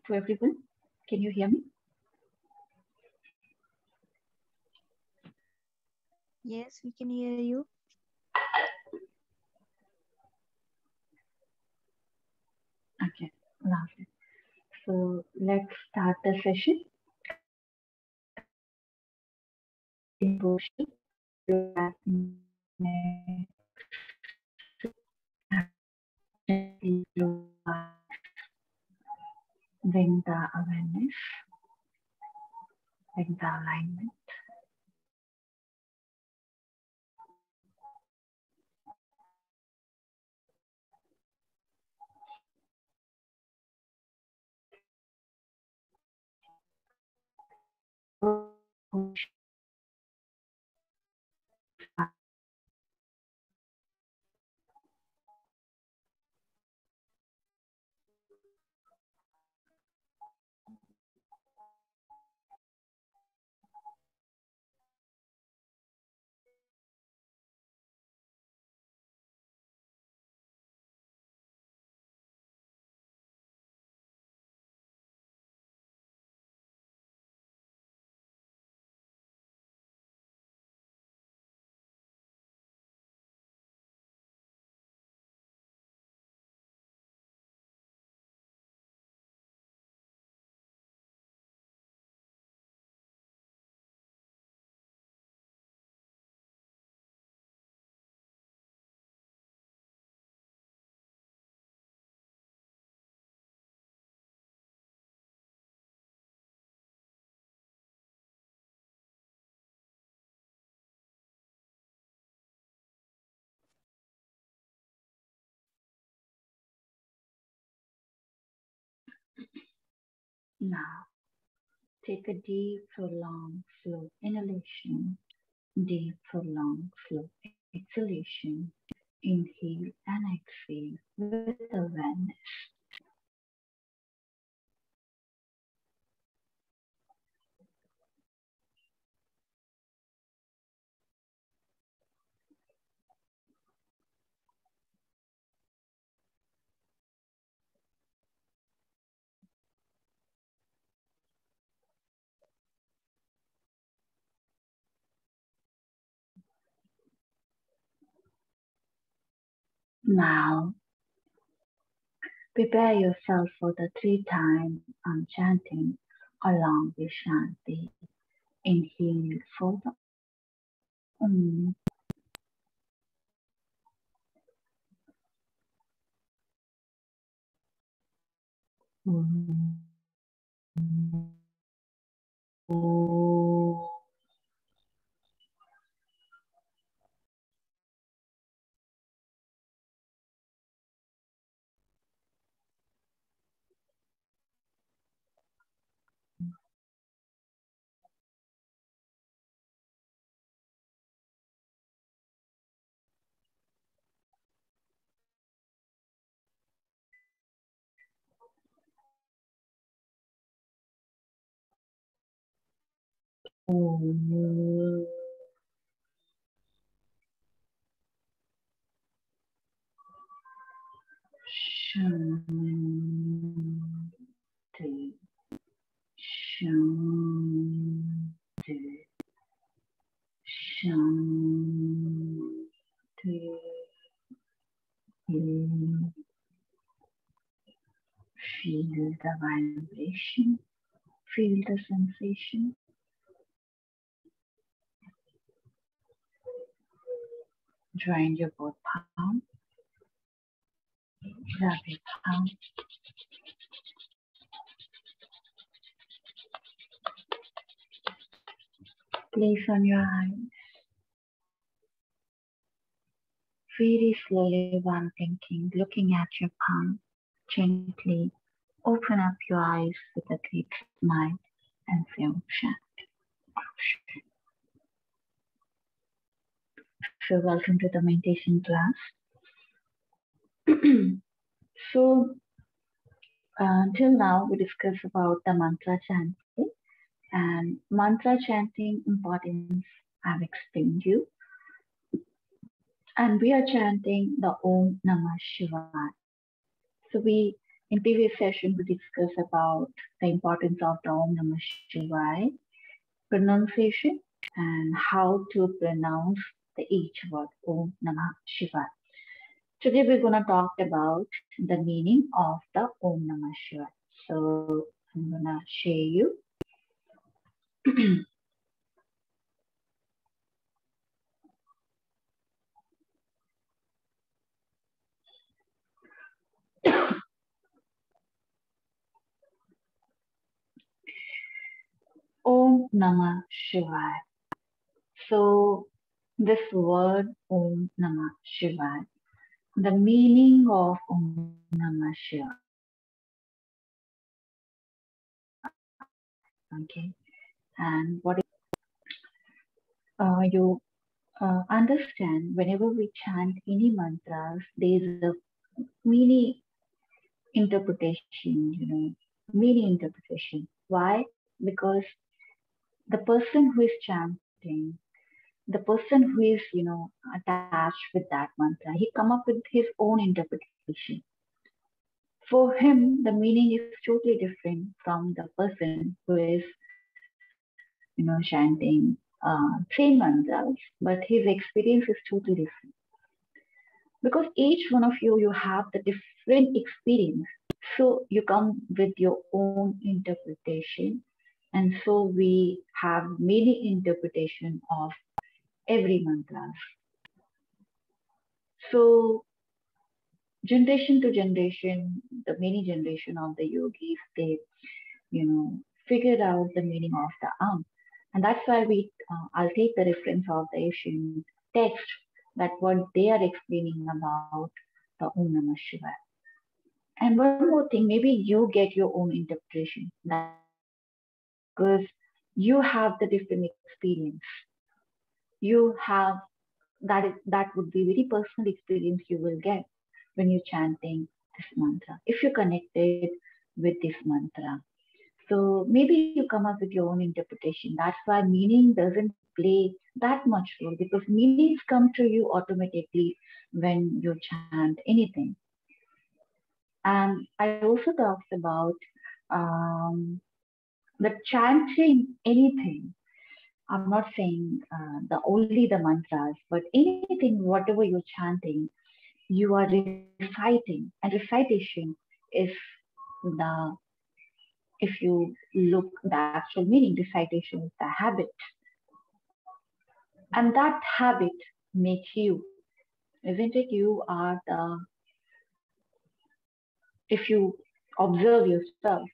to everyone? Can you hear me? Yes, we can hear you. Okay, lovely. So let's start the session. Bring the awareness, bring the alignment. Now, take a deep, prolonged, slow inhalation, deep, prolonged, slow exhalation. Inhale and exhale with awareness. Now, prepare yourself for the 3-time chanting along with Shanti. Inhale for the Om. Shanti, Shanti, Shanti. Feel the vibration, feel the sensation. Join your both palms, grab your palm. Place on your eyes. Very slowly while thinking, looking at your palm, gently open up your eyes with a deep smile and feel chant. So welcome to the meditation class. So until now we discussed about the mantra chanting, and mantra chanting importance I've explained you. And we are chanting the Om Namah Shivaya. So we In previous session, we discussed about the importance of the Om Namah Shivaya pronunciation and how to pronounce the each word Om Namah Shivaya. Today we're going to talk about the meaning of the Om Namah Shivaya. So I'm going to share you. Om Namah Shivaya. So this word Om Namah Shivaya, the meaning of Om Namah Shivaya. Okay, and what you understand whenever we chant any mantras, there is a mini interpretation, mini interpretation. Why? Because the person who is chanting, the person who is, attached with that mantra, he come up with his own interpretation. For him, the meaning is totally different from the person who is, chanting same mantras, but his experience is totally different. Because each one of you have the different experience. So you come with your own interpretation. And so we have many interpretation of every mantra. So generation to generation, the many generation of the yogis, they, figured out the meaning of the Am. And that's why I'll take the reference of the Asian text that what they are explaining about the Om Namah Shivaya. And one more thing, maybe you get your own interpretation. That's because you have the different experience. You have that would be very personal experience you will get when you're chanting this mantra. If you're connected with this mantra. So maybe you come up with your own interpretation. That's why meaning doesn't play that much role because meanings come to you automatically when you chant anything. And I also talked about the chanting anything. I'm not saying the only the mantras, but anything, whatever you're chanting, you are reciting, and recitation is the if you look the actual meaning, recitation is the habit, and that habit makes you, isn't it? You are the if you observe yourself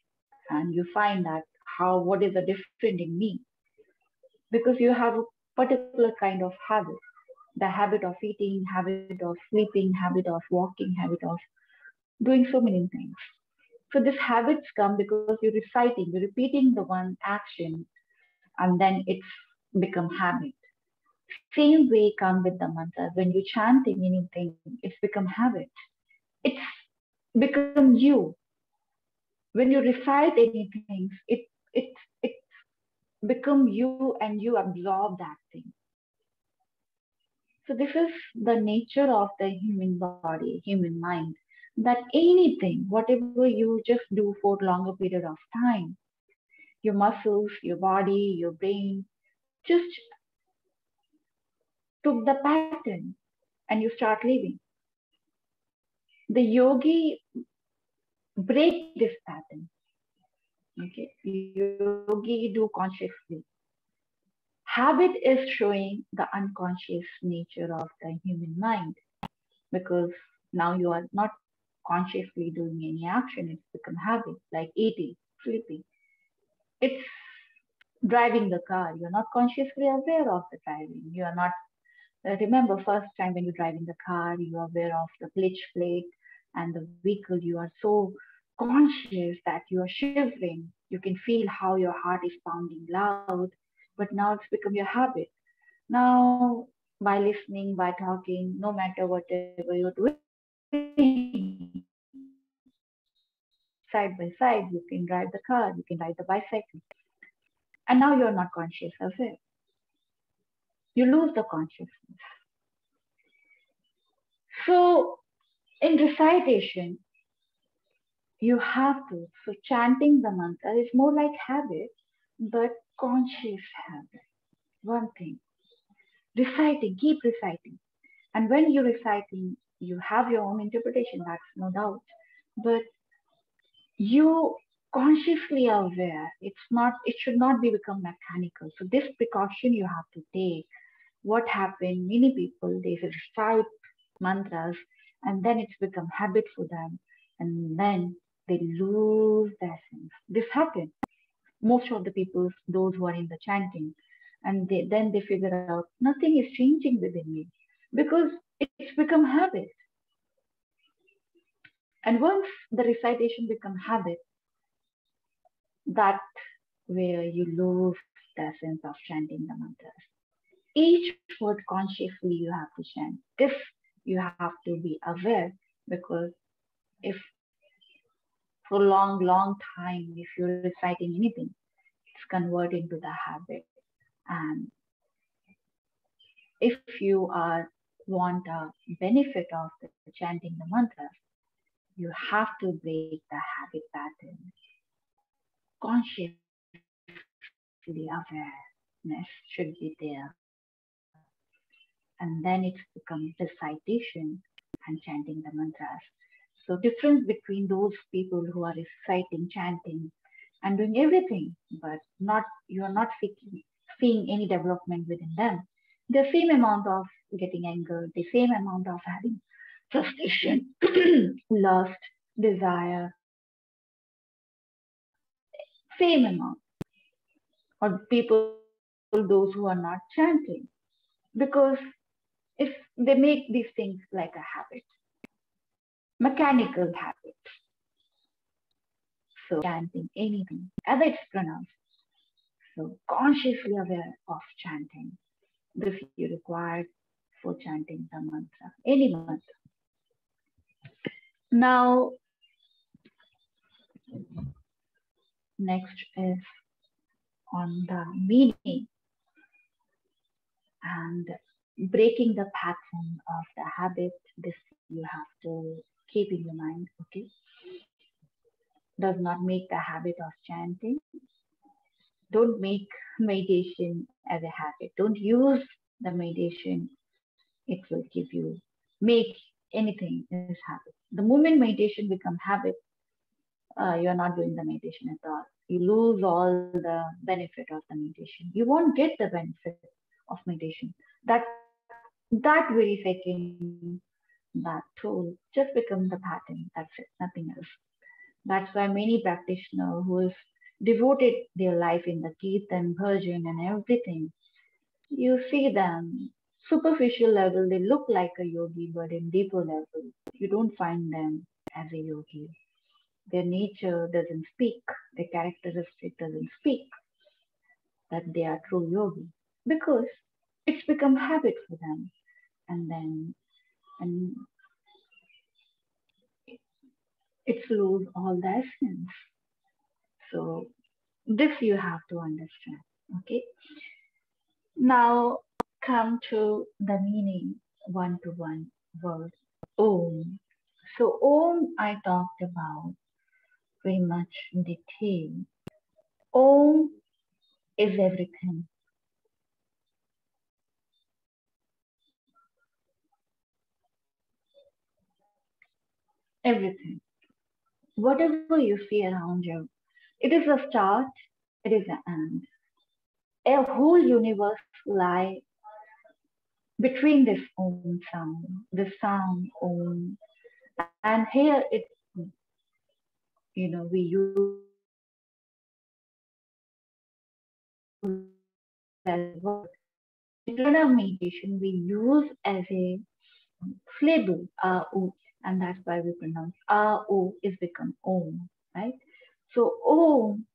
and you find that how what is the different in me because you have a particular kind of habit, the habit of eating, habit of sleeping, habit of walking, habit of doing so many things. So these habits come because you're reciting, you're repeating the one action, and then it's become habit. Same way come with the mantras. When you're chanting anything, it's become habit. It's become you. When you recite anything, it become you and you absorb that thing. So this is the nature of the human body, human mind, that anything, whatever you just do for a longer period of time, your muscles, your body, your brain, just took the pattern and you start living. The yogi break this pattern. Okay, yogi do consciously. Habit is showing the unconscious nature of the human mind because now you are not consciously doing any action, it's become habit, like eating, sleeping. It's driving the car. You're not consciously aware of the driving. You are not, remember, first time when you're driving the car, you are aware of the glitch plate and the vehicle. You are so conscious that you are shivering. You can feel how your heart is pounding loud, but now it's become your habit. Now, by listening, by talking, no matter whatever you're doing, side by side, you can drive the car, you can ride the bicycle. And now you're not conscious of it. You lose the consciousness. So, in recitation, You have to. So chanting the mantra is more like habit, but conscious habit. One thing. Reciting, keep reciting. And when you're reciting, you have your own interpretation, that's no doubt. But you consciously aware. It should not be become mechanical. So this precaution you have to take. What happened? Many people they recite mantras and then it's become habit for them and then they lose their sense. This happens. Most of the people, those who are in the chanting, and then they figure out nothing is changing within me because it's become habit. And once the recitation become habit, that where you lose the sense of chanting the mantras. Each word consciously you have to chant. This you have to be aware because if for long time, if you're reciting anything, it's converted into the habit. And if you are want a benefit of the chanting the mantras, you have to break the habit pattern. Consciously awareness should be there. And then it's become recitation and chanting the mantras. So difference between those people who are reciting, chanting, and doing everything, but not you are not seeing any development within them. The same amount of getting anger, the same amount of having frustration, lust, desire, same amount. Or people, those who are not chanting, because if they make these things like a habit, mechanical habit. So chanting anything as it's pronounced. So consciously aware of chanting. This you required for chanting the mantra, any mantra. Now, next is on the meaning and breaking the pattern of the habit. This you have to keep in your mind, okay? Does not make the habit of chanting. Don't make meditation as a habit. Don't use the meditation. It will give you, make anything is habit. The moment meditation becomes habit, you are not doing the meditation at all. You lose all the benefit of the meditation. You won't get the benefit of meditation. That very second, that tool just becomes the pattern. That's it, nothing else. That's why many practitioners who have devoted their life in the Kirtan, bhajan, and everything, you see them superficial level. They look like a yogi, but in deeper level, you don't find them as a yogi. Their nature doesn't speak, their characteristic doesn't speak that they are true yogi because it's become habit for them. And then and it's lose all the essence. So this you have to understand. Okay. Now come to the meaning one to one word Om. So Om I talked about very much in detail. Om is everything. Everything. Whatever you see around you, it is a start, it is an end. A whole universe lies between this Om sound, the sound Om. And here it, we use as a word. In pranayama meditation, we use as a syllable A-U, and that's why we pronounce A-U is become Om, right? So Om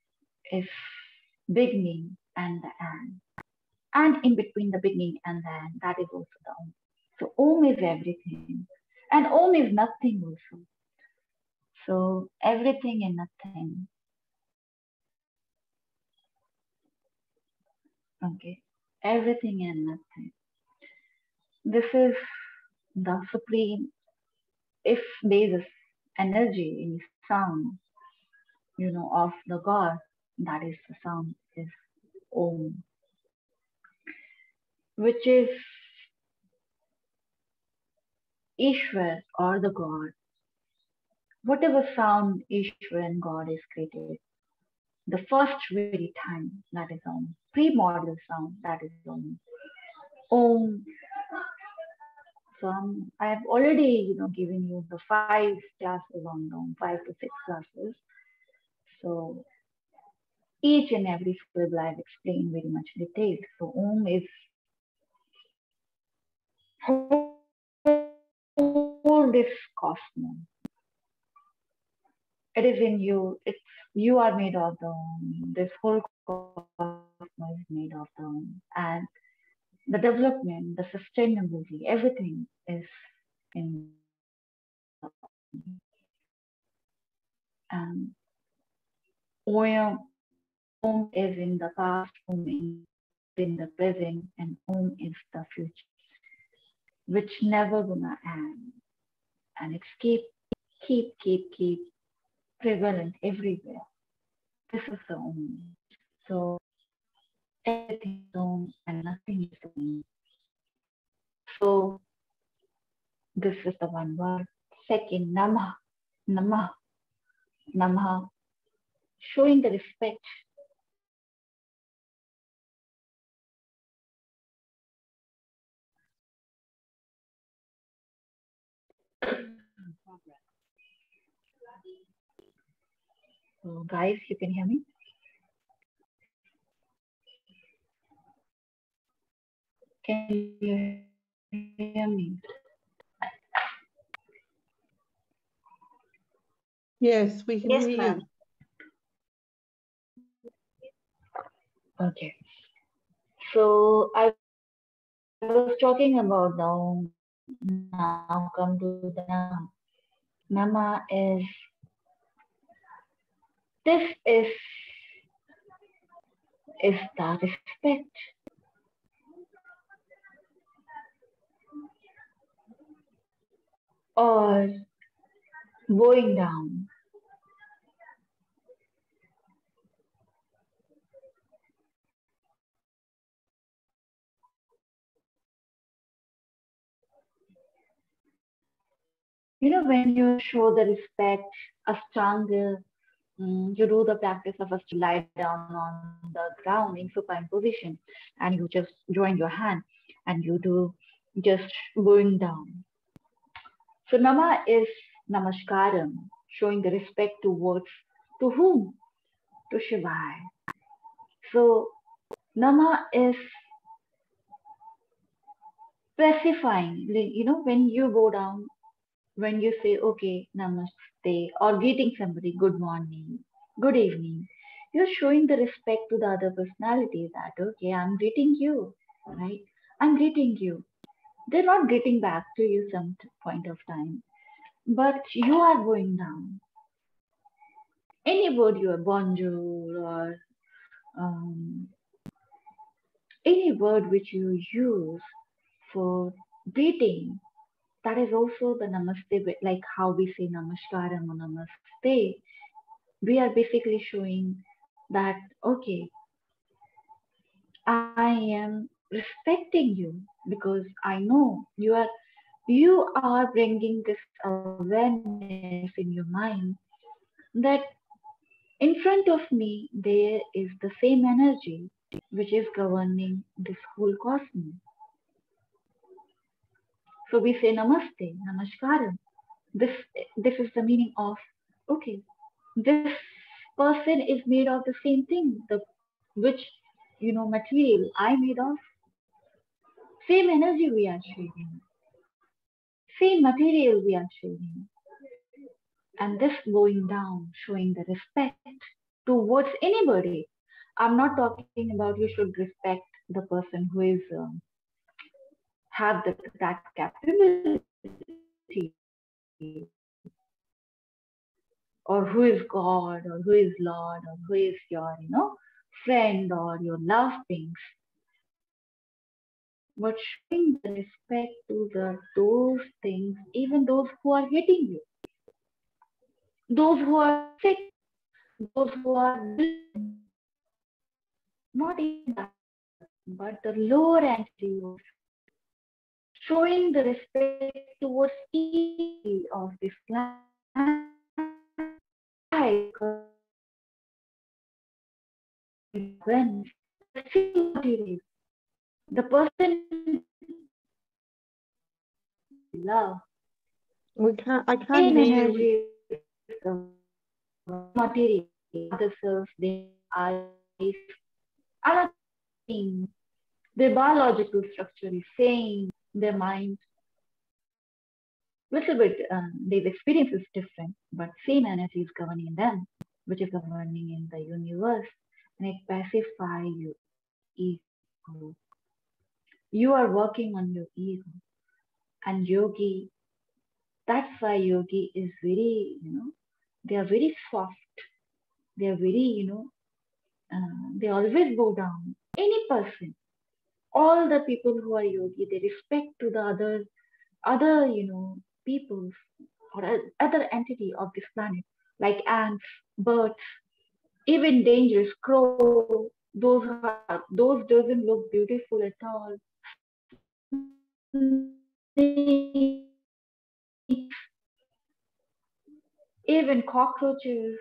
is beginning and the end. And in between the beginning and the end, that is also the Om. So Om is everything. And Om is nothing also. So everything and nothing. Okay. Everything and nothing. This is the supreme. If there is energy inside sound, of the God. That is the sound is Om, which is Ishwar or the God. Whatever sound Ishwar and God is created, the first very time, that is Om. Primordial sound, that is Om. Om. So I've already, given you the 5 classes on Om, 5 to 6 classes. So each and every syllable I've explained very much detailed. So Om is whole this cosmos. It is in you. You are made of the Om. This whole cosmos is made of the Om. And the development, the sustainability, everything is in the Om. And Om is in the past, Om is in the present, and Om is the future, which never gonna end. And it's keep prevalent everywhere. This is the Om. So everything is Om and nothing is Om. So this is the one word. Second, Namah, Namah, Namah, showing the respect. So guys, you can hear me? Can you hear me? Yes, we can hear you. Okay. So I was talking about now. Now come to the Nama. Nama is this is the respect. Or bowing down. When you show the respect, Ashtanga, you do the practice of Ashtanga, lie down on the ground in supine position, and you just join your hand and you do just going down. So Nama is Namaskaram, showing the respect towards to whom? To Shivaya. So Nama is specifying, when you go down, when you say, okay, namaste, or greeting somebody, good morning, good evening, you're showing the respect to the other personality that, okay, I'm greeting you, right? I'm greeting you. They're not greeting back to you some point of time, but you are going down. Any word you are bonjour or um, any word which you use for greeting, that is also the namaste, like how we say namaskaram or namaste. We are basically showing that, okay, I am respecting you because I know you are bringing this awareness in your mind that in front of me there is the same energy which is governing this whole cosmos. So we say namaste, namaskaram. This is the meaning of, okay, this person is made of the same thing, the which material I made of. Same energy we are sharing, same material we are sharing, and this going down, showing the respect towards anybody. I'm not talking about you should respect the person who is have that capability, or who is God, or who is Lord, or who is your friend or your loved things, but showing the respect to those things, even those who are hating you. those who are sick, those who are not even that, but the lower entity of showing the respect towards each of this planet. Why? Because when see what it is, the person love, I can't same hear you. energy is the material, the cells, their eyes, other things. Their biological structure is same, their mind, little bit, their experience is different, but same energy is governing them, which is governing in the universe, and it pacifies your ego. You are working on your ego, and yogi. That's why yogi is very, they are very soft. They are very, they always bow down. Any person, all the people who are yogi, they respect to the other, peoples or other entity of this planet, like ants, birds, even dangerous crow. Those doesn't look beautiful at all. Snakes, even cockroaches.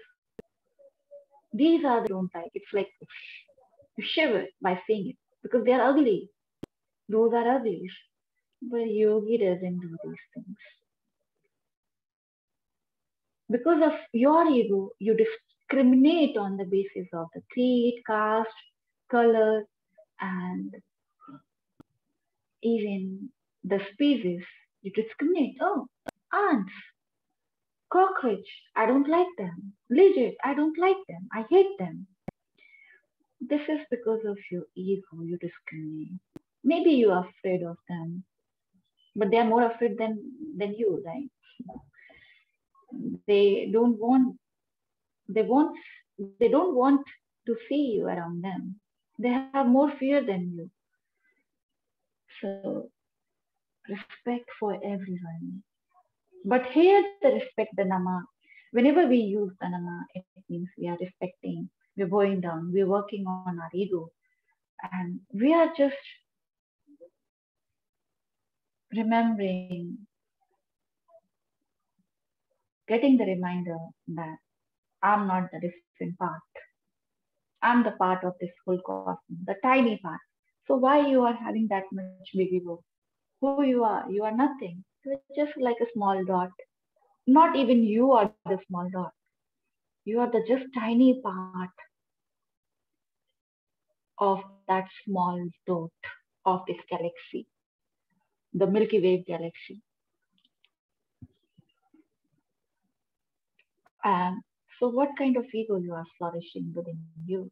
These are the don't like. It's like you shiver by seeing it because they are ugly. Those are ugly. But yogi doesn't do these things. Because of your ego, you discriminate on the basis of the creed, caste, color, and even the species. You discriminate. Oh, ants, cockroach, I don't like them. Lizard, I don't like them. I hate them. This is because of your ego. You discriminate. Maybe you are afraid of them, but they are more afraid than you, right? They don't want. They want. They don't want to see you around them. They have more fear than you. So respect for everyone. But here the respect the nama. Whenever we use the nama, it means we are respecting, we're going down, we're working on our ego, and we are just remembering, getting the reminder that I'm not the different part. I'm the part of this whole cosmos, the tiny part. So why you are having that much big ego? Who you are? You are nothing. You're just like a small dot. Not even you are the small dot. You are the just tiny part of that small dot of this galaxy, the Milky Way galaxy. And so, what kind of ego you are flourishing within you?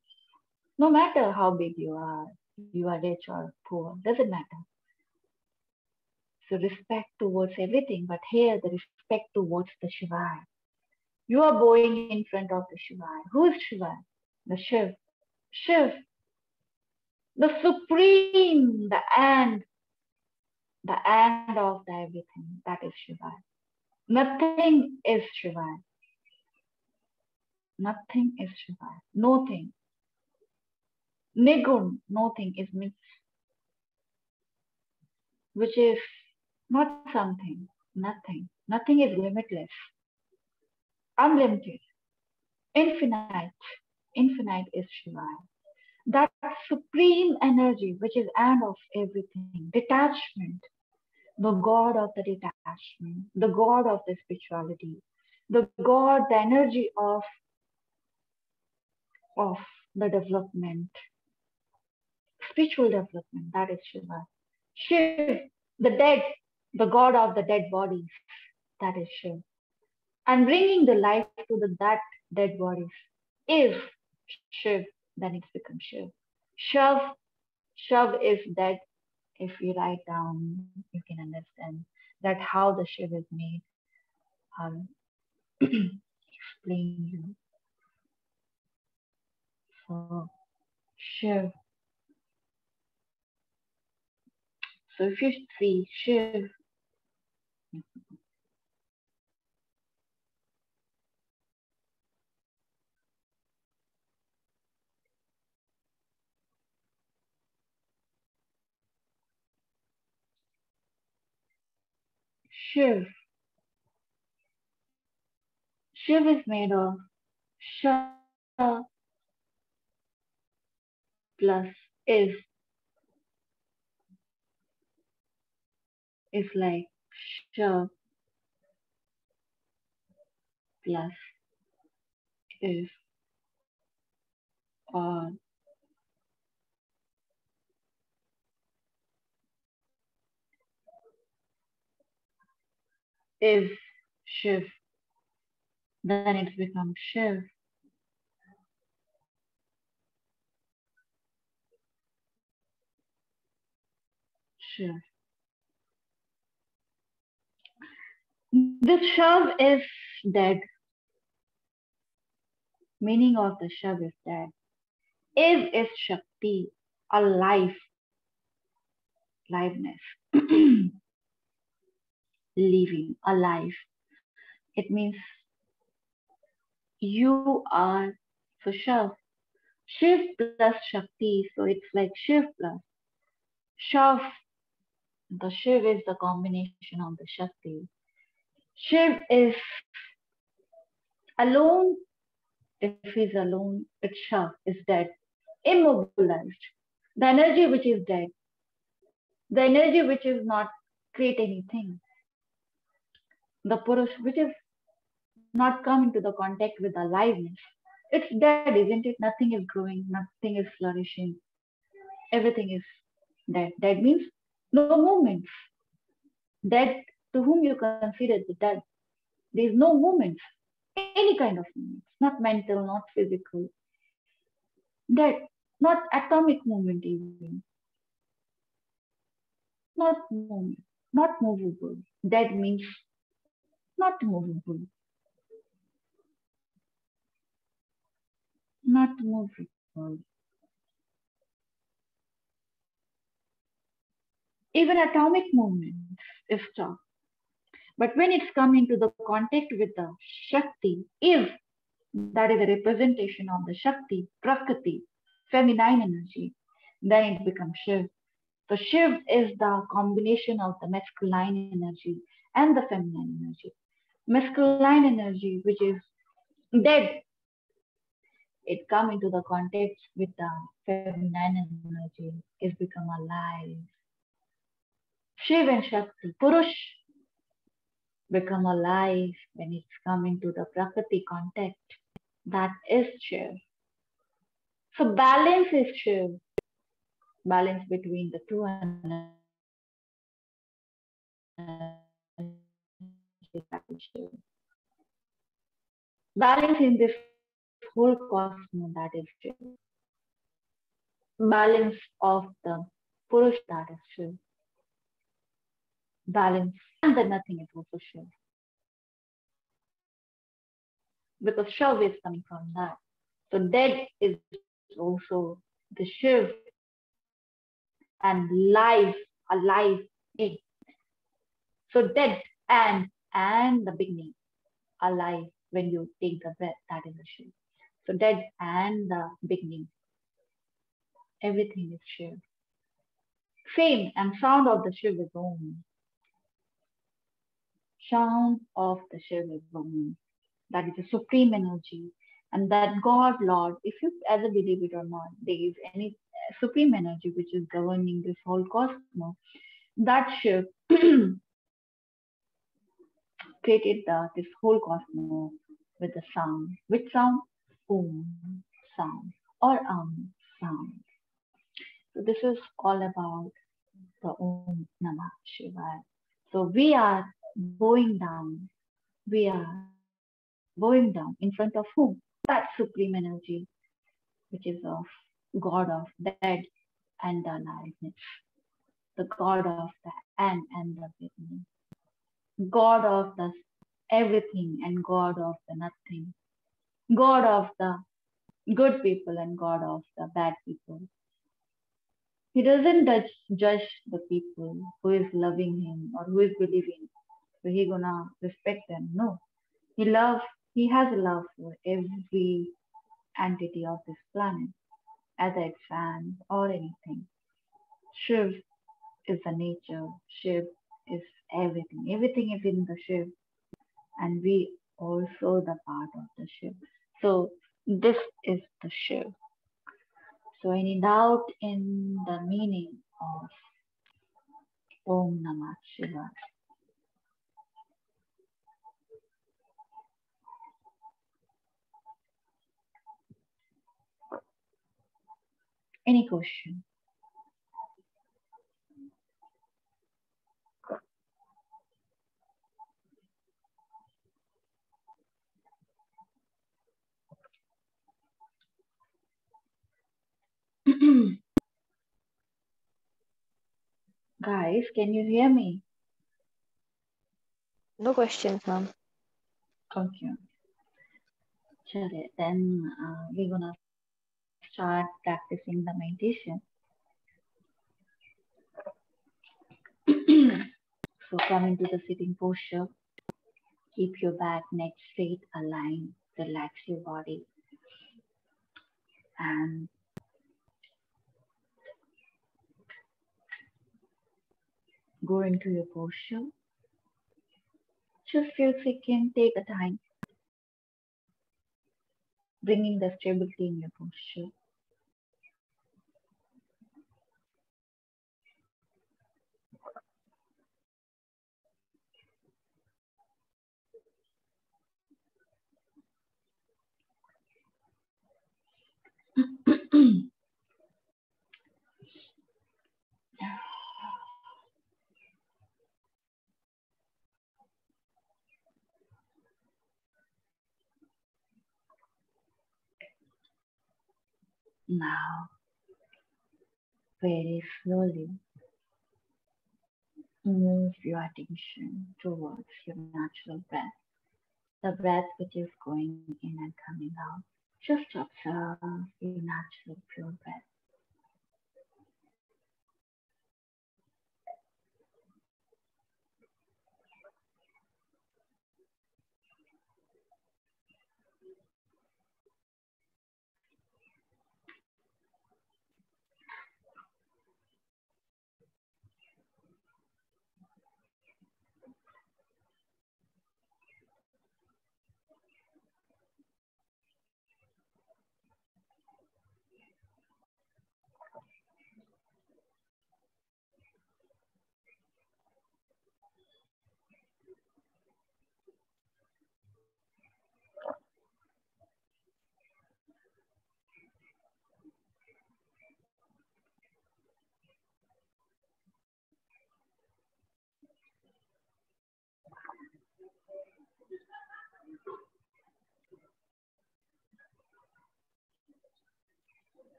No matter how big you are rich or poor, doesn't matter. So, respect towards everything, but here the respect towards the Shivaya. You are bowing in front of the Shivaya. Who is Shivaya? The Shiv. Shiv, the supreme, the end of the everything. That is Shivaya. Nothing is Shivaya. Nothing is Shivaya. Nothing. Nigun, nothing is mixed, which is not something. Nothing. Nothing is limitless. Unlimited. Infinite. Infinite is Shivaya. That supreme energy, which is end of everything. Detachment. The God of the detachment. The God of the spirituality. The God, the energy of the development. Spiritual development. That is Shiva. Shiv, the dead, the God of the dead bodies. That is Shiv. And bringing the life to that dead bodies is Shiv. Then it becomes Shiv. Shav, Shav is dead. If you write down, you can understand that how the Shiv is made. I'll explain you. So Shiv. So if you see Shiv, Shiv. Shiv is made of Sh plus is like Sh plus is or is Shiv. Then it's become Shiv. Shiv. This Shiv is dead. Meaning of the Shiv is dead. Is Shakti, alive, liveness, living, alive. It means you are so Shiv. Shiv plus Shakti, so it's like Shiv plus Shav. The Shiv is the combination of the Shakti. Shiv is alone. If he's alone, it's Shav, is dead, immobilized. The energy which is dead, the energy which is not create anything, the Purush which is not come into the contact with the aliveness. It's dead, isn't it? Nothing is growing, nothing is flourishing, everything is dead. Dead means no movements. Dead to whom you consider the dead. There is no movements, any kind of movements, not mental, not physical. Dead, not atomic movement even, not movement, not movable. Dead means not movable, not movable. Even atomic movement is stopped. But when it's come into the contact with the Shakti, if that is a representation of the Shakti, Prakriti, feminine energy, then it becomes Shiv. So Shiv is the combination of the masculine energy and the feminine energy. Masculine energy, which is dead, it come into the contact with the feminine energy, is become alive. Shiv and Shakti, Purush, become alive when it's come into the Prakriti contact. That is Shiv. So balance is Shiv. Balance between the two that is Shiv. Balance in this whole cosmos, that is Shiv. Balance of the Purush, that is Shiv. Balance and the nothing is also Shiv. Because Shiv is coming from that. So dead is also the Shiv and life, alive. So dead and the beginning, alive. When you take the breath, that is a Shiv. So dead and the beginning, everything is Shiv. Fame and sound of the Shiv is Om. Sound of the Shiv is Om. That is a supreme energy. And that God, Lord, if you ever believe it or not, there is any supreme energy which is governing this whole cosmos. That Shiv created this whole cosmos with the sound. Which sound? Om sound or sound. So this is all about the Om Namah Shivaya. So we are bowing down. We are bowing down in front of whom? That supreme energy, which is of God of dead and the aliveness. The God of the and the beginning. God of the everything and God of the nothing. God of the good people and God of the bad people. He doesn't judge the people who is loving him or who is believing. So he gonna respect them. No. He has a love for every entity of this planet, either it's fan or anything. Shiv is the nature. Shiv is everything. Everything is in the Shiv, and we also the part of the Shiv. So this is the Shiv. So any doubt in the meaning of Om Namah Shivaya? Any question? Guys, can you hear me? No questions, ma'am. Okay. Chale, then we're gonna start practicing the meditation. So come into the sitting posture. Keep your back, neck straight, aligned. Relax your body and go into your posture. Just few seconds, take a time, bringing the stability in your posture. Now, very slowly, move your attention towards your natural breath, the breath which is going in and coming out. Just observe your natural pure breath.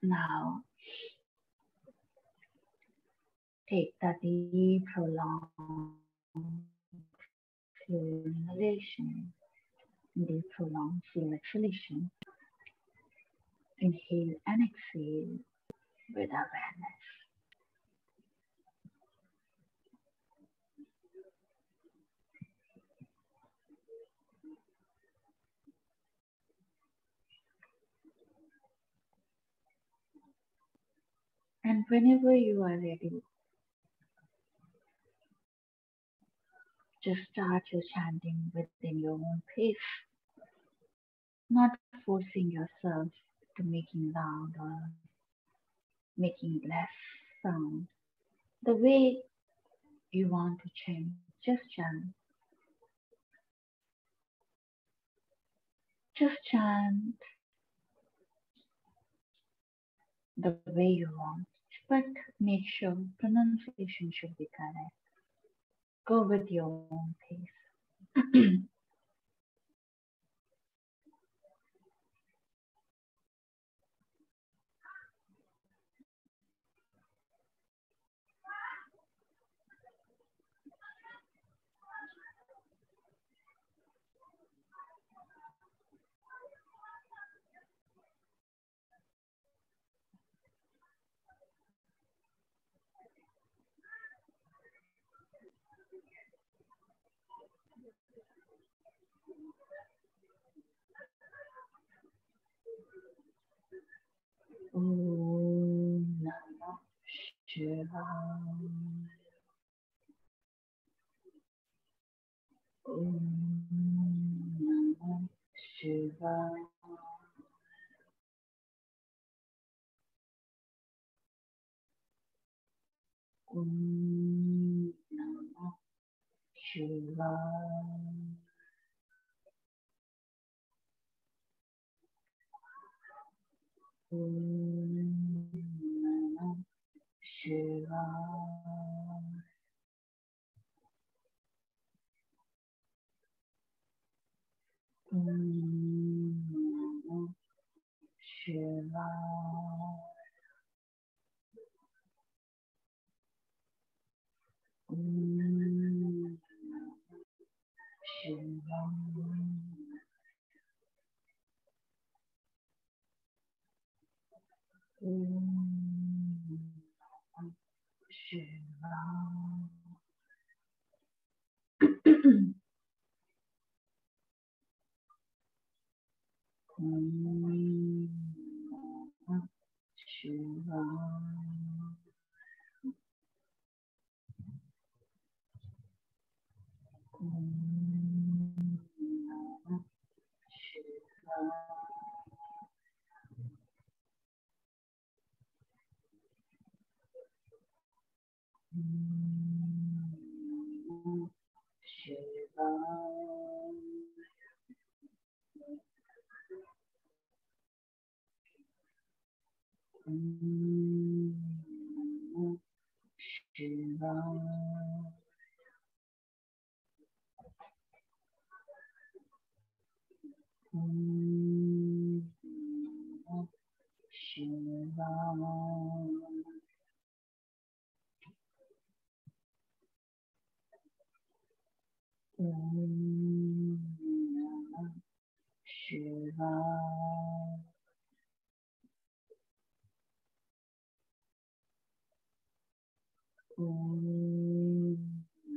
Now, take the deep, prolonged, slow inhalation, deep, prolonged, slow exhalation. Inhale and exhale with awareness. And whenever you are ready, just start your chanting within your own pace, not forcing yourself to making loud or making less sound. The way you want to chant, just chant. Just chant the way you want, but make sure pronunciation should be correct. Go with your own pace. Om Namah Shivaya. Om Namah Shivaya. Om Namah Shivaya. Om Namah Shivaya. Om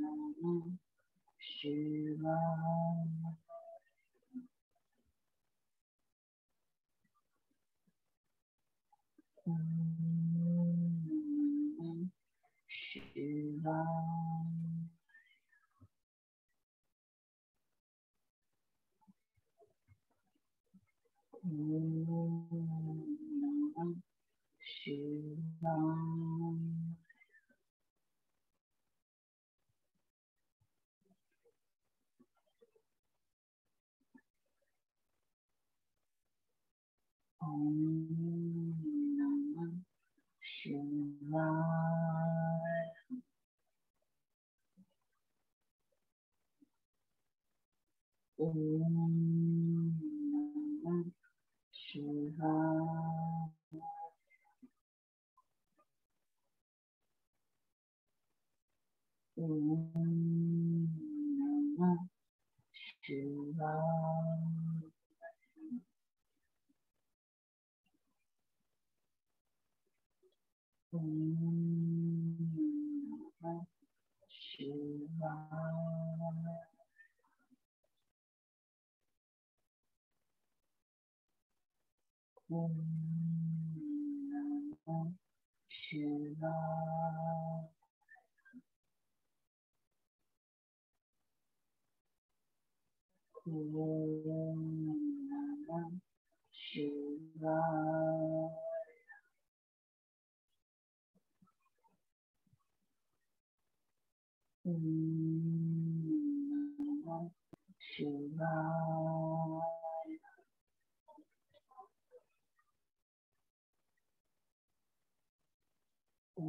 Namah Shivaya. Om Namah Shivaya.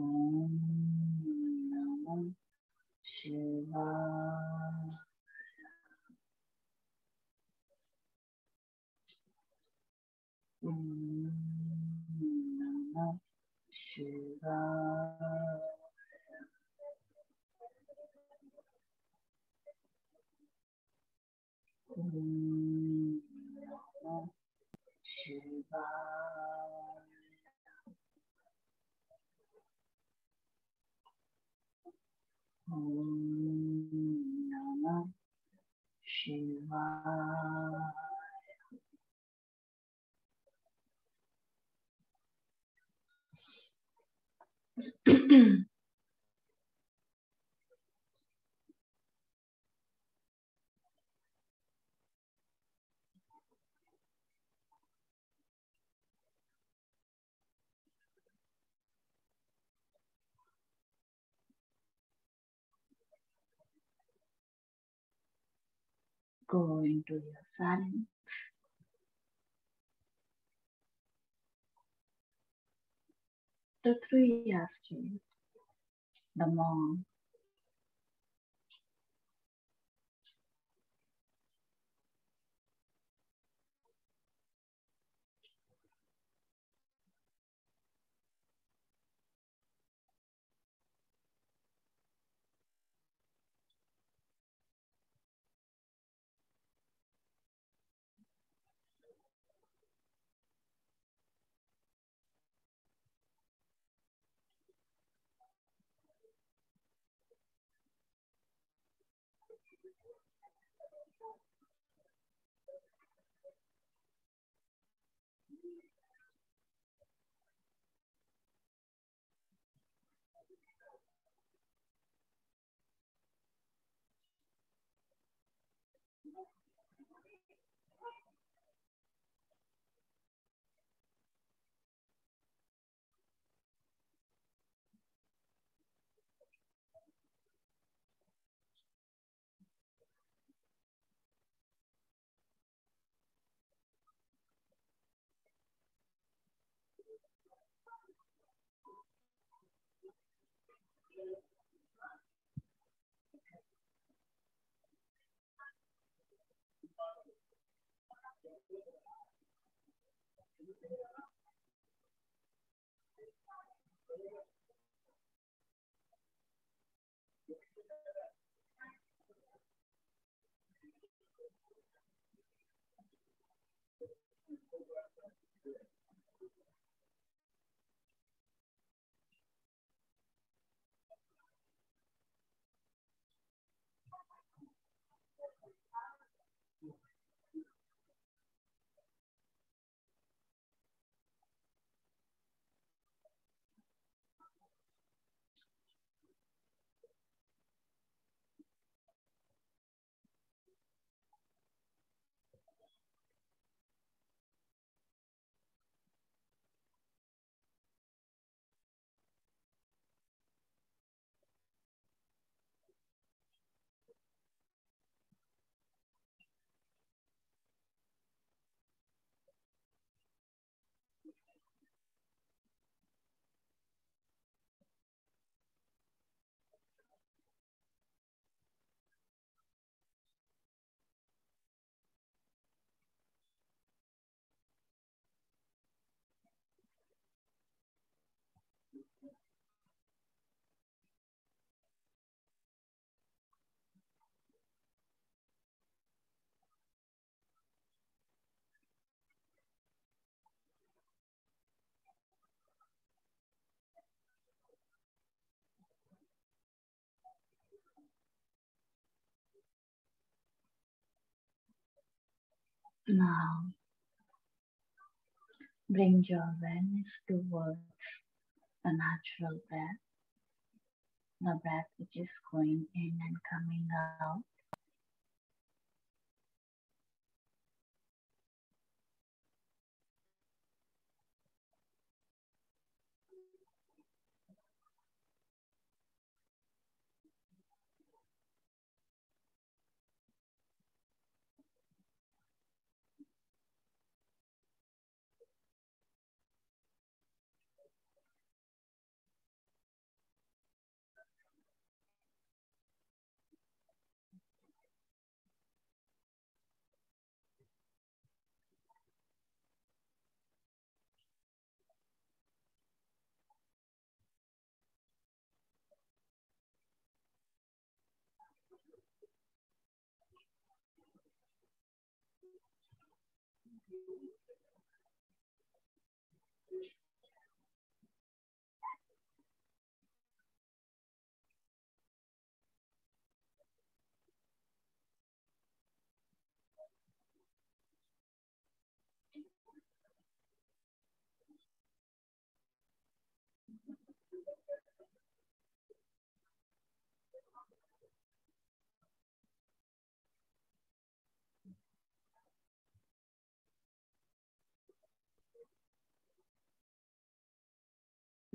Om Namah Shivaya. Om Namah Shivaya. Om Namah Shivaya. Go into your silence. The three have changed. The monk, now bring your awareness towards the natural breath, the breath which is going in and coming out.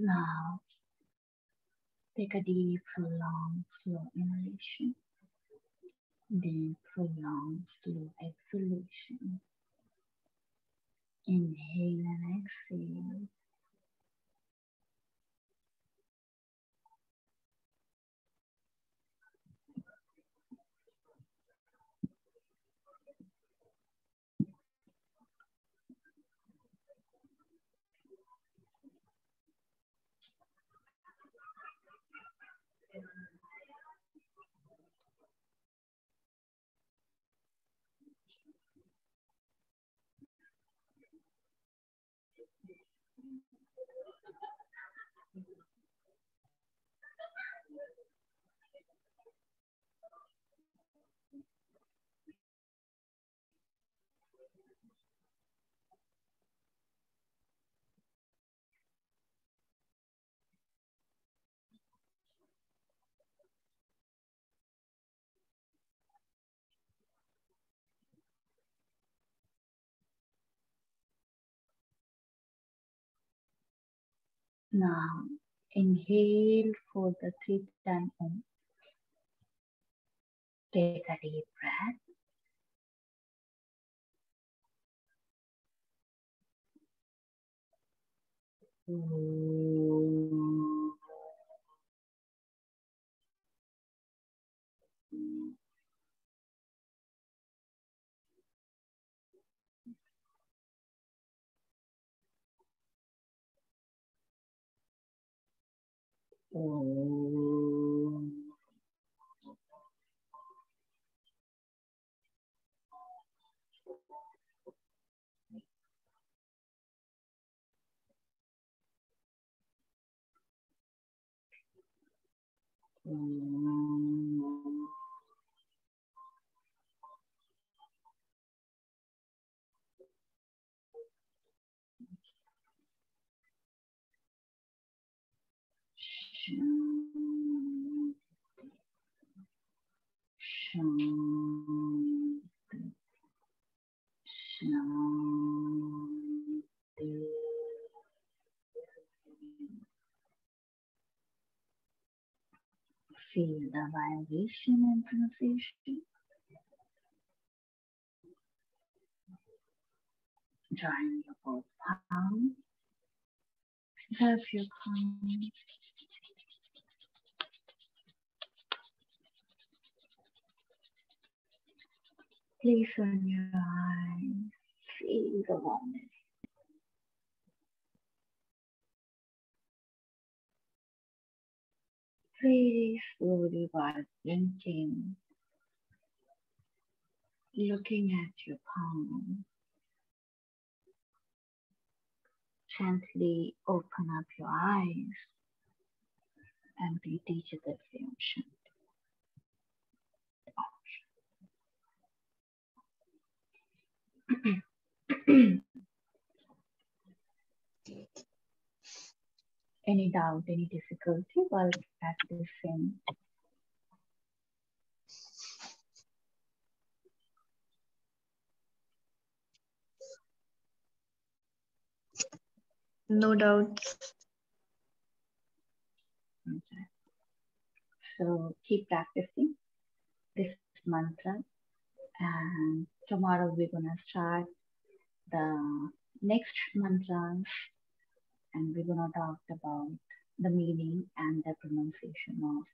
Now, take a deep, prolonged, slow inhalation, deep, prolonged, slow exhalation. Inhale and exhale. Now, inhale for the 3-time Om. Take a deep breath. Feel the vibration and sensation. Join your both palms. Have your palms. Place on your eyes. Feel the warmth. Very slowly while blinking, looking at your palm. Gently open up your eyes and repeat each of the chant. Any doubt, any difficulty while practicing? No doubts. Okay. So keep practicing this mantra, and tomorrow we're gonna start the next mantras, and we're gonna talk about the meaning and the pronunciation of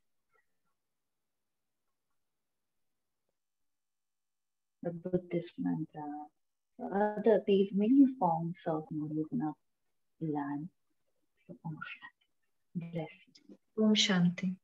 the Buddhist mantra. There's many forms of we're gonna learn. So, Om Shanti. Bless you. Om Shanti.